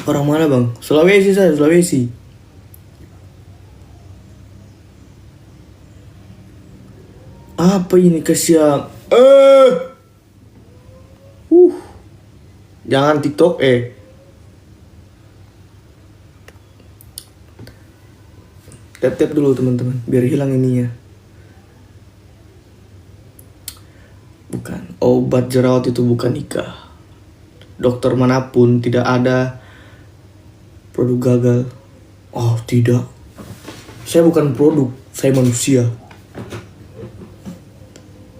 Orang mana bang? Sulawesi saya, Sulawesi. Apa ini kesiap? Jangan TikTok Tap-tap dulu teman-teman, biar hilang ininya. Bukan, obat jerawat itu bukan nikah. Dokter manapun tidak ada produk gagal. Oh tidak, saya bukan produk, saya manusia.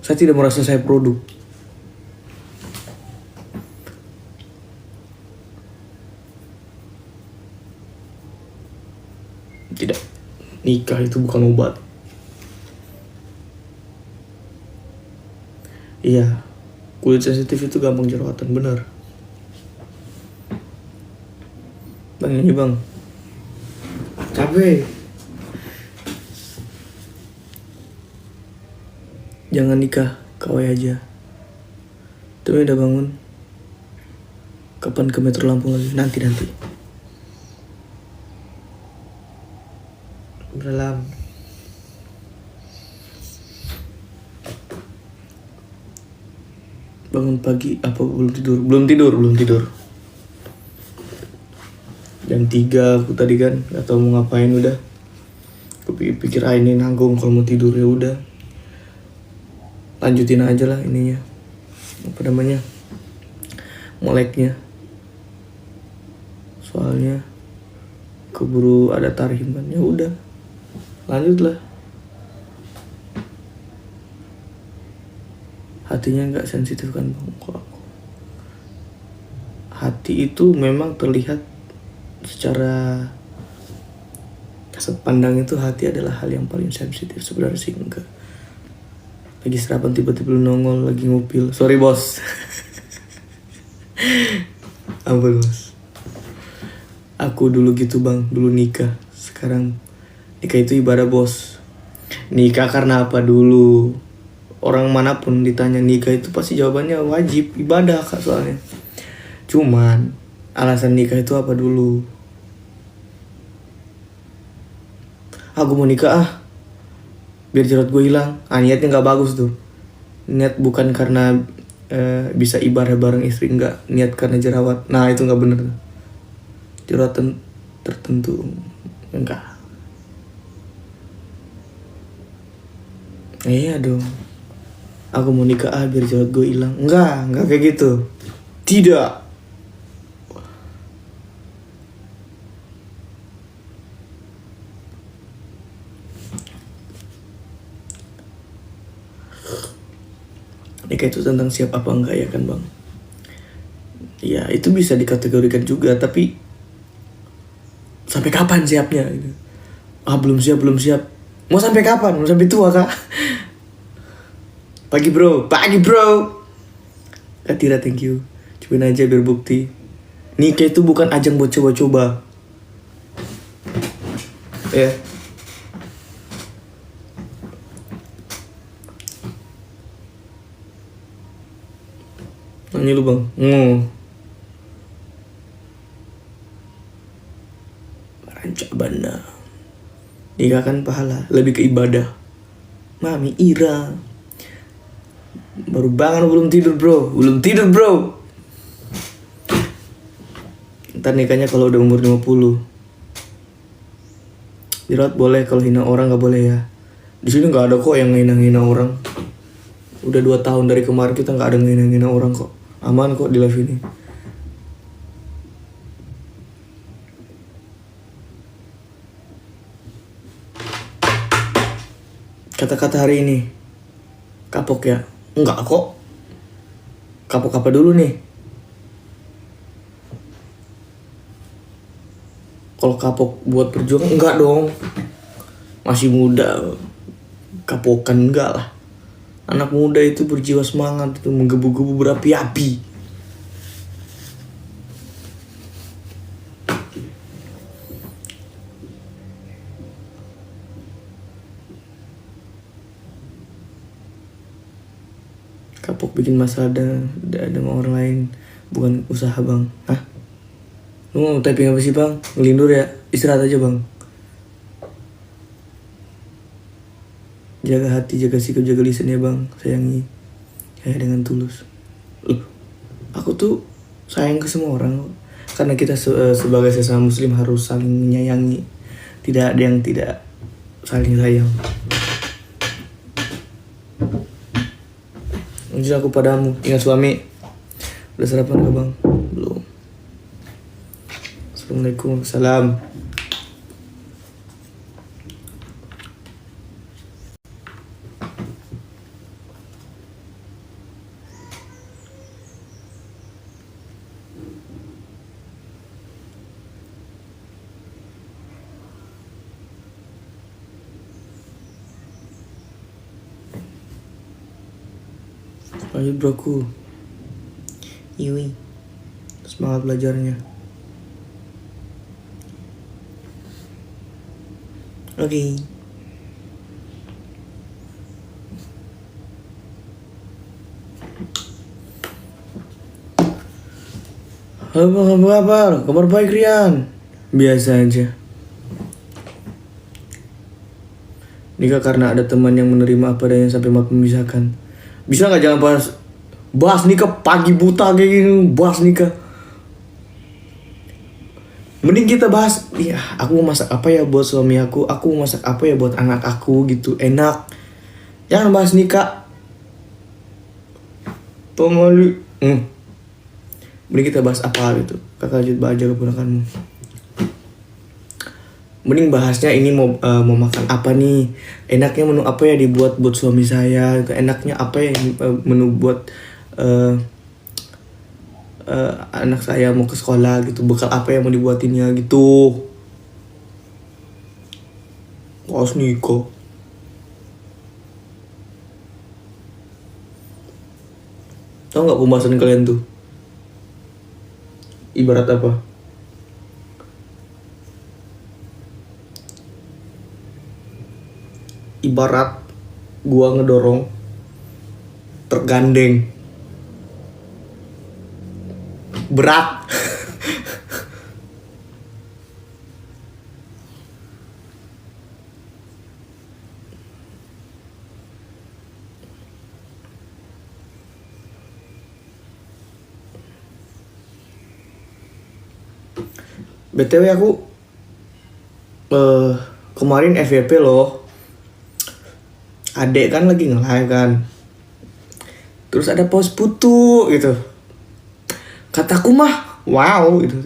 Saya tidak merasa saya produk. Tidak, nikah itu bukan obat. Iya, kulit sensitif itu gampang jerawatan, bener. Bang ini bang, capek. Jangan nikah, kawai aja. Tapi udah bangun. Kapan ke Metro Lampung lagi? Nanti. Dalam. Bangun pagi apa belum tidur? Belum tidur. Jam 3 aku tadi kan gak tau mau ngapain udah. Aku pikir ini nanggung kalau mau tidur ya udah. Lanjutin aja lah ininya. Apa namanya? Moleknya. Soalnya keburu ada tarhim kan. Ya udah. Lanjutlah. Hatinya nggak sensitif kan bang? Kok aku? Hati itu memang terlihat secara kasat pandang itu hati adalah hal yang paling sensitif. Sebenarnya sih enggak. Lagi sarapan tiba-tiba nongol lagi ngupil. Sorry bos. Ampun bos. Aku dulu gitu bang, dulu nikah. Sekarang nikah itu ibadah bos. Nikah karena apa dulu? Orang manapun ditanya nikah itu pasti jawabannya wajib, ibadah kak soalnya. Cuman alasan nikah itu apa dulu? Aku mau nikah biar jerawat gue hilang. Niatnya nggak bagus tuh. Niat bukan karena bisa ibadah bareng istri, enggak. Niat karena jerawat. Nah itu nggak bener. Jerawatan tertentu enggak. Iya dong. Aku mau nikah biar jerawat gue hilang. Enggak kayak gitu. Tidak. Nikah itu tentang siap apa enggak ya kan bang? Ya itu bisa dikategorikan juga, tapi sampai kapan siapnya? Belum siap. Mau sampai kapan? Mau sampai tua kak? Pagi bro. Kak Tira thank you. Cobain aja biar bukti. Nikah itu bukan ajang buat coba-coba. Ya. Nanya lu bang. Rancak bana. Nikah kan pahala, lebih ke ibadah. Mami Ira. Baru bangun belum tidur bro. Ntar nikahnya kalau udah umur 50. Jerawat boleh, kalau hina orang gak boleh ya. Di sini gak ada kok yang ngina-ngina orang. Udah 2 tahun dari kemarin kita gak ada ngina-ngina orang kok. Aman kok di live ini. Kata-kata hari ini kapok ya? Enggak kok. Kapok apa dulu nih? Kalau kapok buat berjuang enggak dong. Masih muda. Kapokan enggak lah. Anak muda itu berjiwa semangat, itu menggebu-gebu berapi-api. Kapok bikin masalah dengan orang lain, bukan usaha bang. Lu mau typing apa sih bang? Ngelindur ya? Istirahat aja bang. Jaga hati, jaga sikap, jaga lisan ya bang. Sayangi saya dengan tulus. Loh, aku tuh sayang ke semua orang. Karena kita sebagai sesama muslim harus saling menyayangi. Tidak ada yang tidak saling sayang. Anjir aku padamu. Ingat suami. Udah sarapan gak bang? Belum. Assalamualaikum. Salam. Lanjut broku. Yui. Semangat belajarnya. Oke. Apa kabar? Kabar baik Rian. Biasa aja. Nikah karena ada teman yang menerima apa adanya sampai makin memisahkan. Bisa nggak jangan bahas nikah pagi buta kayak gini, bahas nikah. Mending kita bahas, ya aku mau masak apa ya buat suami aku mau masak apa ya buat anak aku gitu, enak. Jangan bahas nikah. Tomoli. Mending kita bahas apa gitu. Kakak lanjut baca keponakanmu. Mending bahasnya ini mau makan apa nih, enaknya menu apa ya dibuat buat suami saya, enaknya apa ya menu buat anak saya mau ke sekolah gitu, bekal apa yang mau dibuatinnya gitu. Pas nikah. Tahu nggak pembahasan kalian tuh? Ibarat apa? Ibarat gua ngedorong tergandeng berat. BTW aku kemarin FYP loh. Adek kan lagi nge-live kan. Terus ada post putu gitu. Kataku mah wow gitu.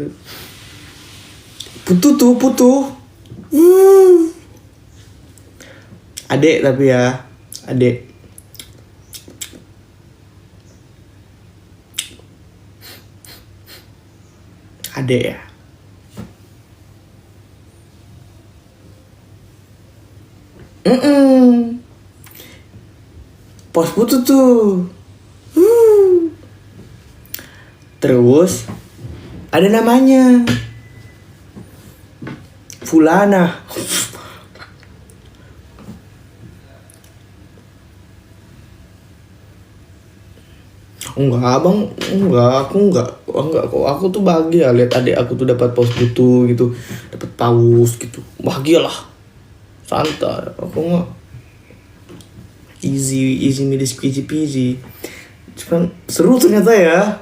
Putu. Adek tapi ya. Adek. Adek ya. Post putu tuh. Terus ada namanya Fulana. Enggak bang, aku kok. Aku tuh bahagia lihat adik aku tuh dapat post putu gitu, dapat paus gitu, bahagia lah, santai. Aku nggak easy me this peasy. Cuman seru ternyata ya.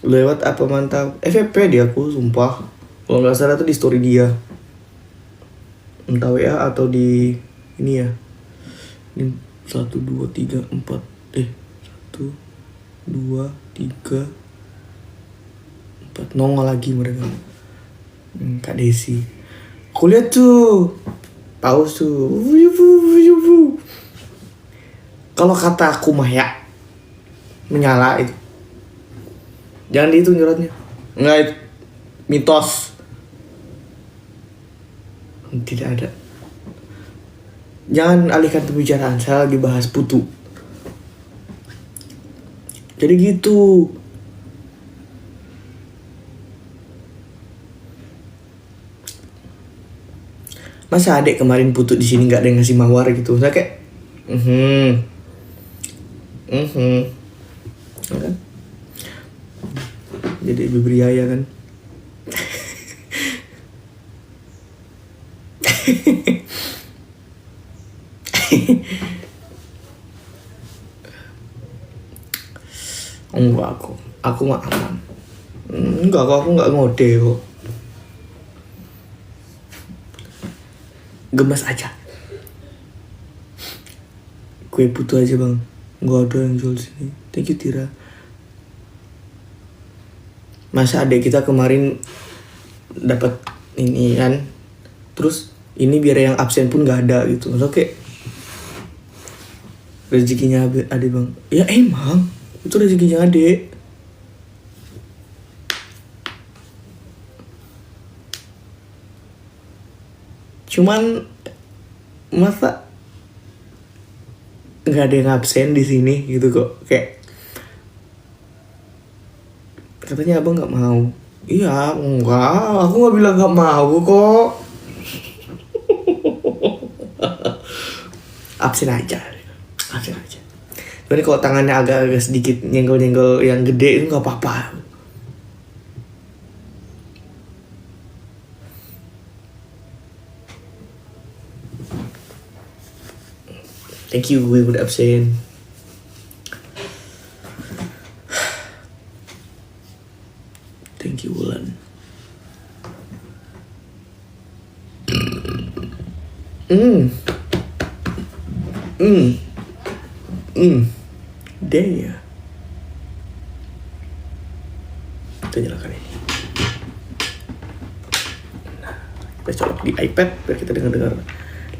Lewat apa mantap FVP dia aku sumpah. Kalau nggak salah tuh di story dia, entah WA atau di ini ya. Ini 1 2 3 4 1 2 3 4 nongol lagi mereka. Kak Desi. Aku lihat tuh paus tuh. Kalau kata aku mah ya menyala itu. Jangan dihitung nyuratnya. Enggak, itu mitos. Tidak ada. Jangan alihkan pembicaraan, saya lagi bahas putu. Jadi gitu. Masa adek kemarin putu di sini nggak ada yang ngasih mawar gitu. Saya kayak kan? Jadi ibu beriaya kan. Enggak, aku mah aman. Enggak kok, aku nggak ngode kok. Gemes aja. Kue putu aja bang, nggak ada yang jual sini. Thank you Tira. Masa adik kita kemarin dapat ini kan, terus ini biar yang absen pun nggak ada gitu. Maksudnya kayak rezekinya adik bang. Ya emang itu rezekinya adik. Cuman masa nggak ada yang absen di sini gitu kok, kayak katanya abang nggak mau. Iya enggak, aku nggak bilang nggak mau kok. Absen aja. Tapi kalau tangannya agak sedikit nyenggol yang gede itu nggak apa-apa. Thank you, gue udah absen. Thank you, Wulan. Deh ya. Kita nyalakan ini. Nah, kita colok di iPad biar kita dengar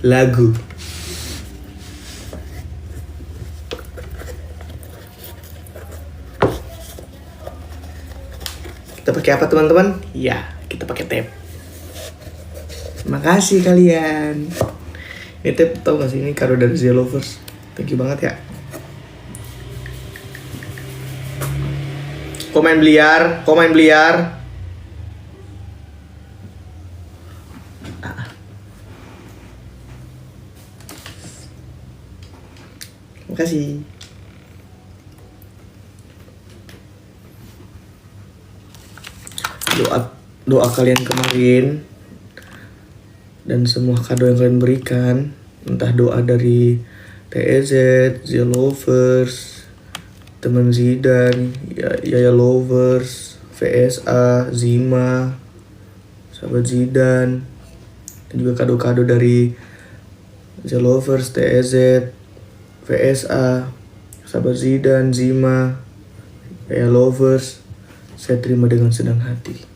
lagu. Kita pakai apa teman-teman? Ya, kita pakai tape. Makasih kalian. Ini tape tau gak sih, ini kado dari Zia Lovers. Thank you banget ya. Komen beliar. Makasih. Doa kalian kemarin dan semua kado yang kalian berikan, entah doa dari TEZ, Zia Lovers, teman Zidan, Yaya Lovers, VSA, Zima, sahabat Zidan, dan juga kado-kado dari Zia Lovers, TEZ, VSA, sahabat Zidan, Zima, Yaya Lovers, saya terima dengan senang hati.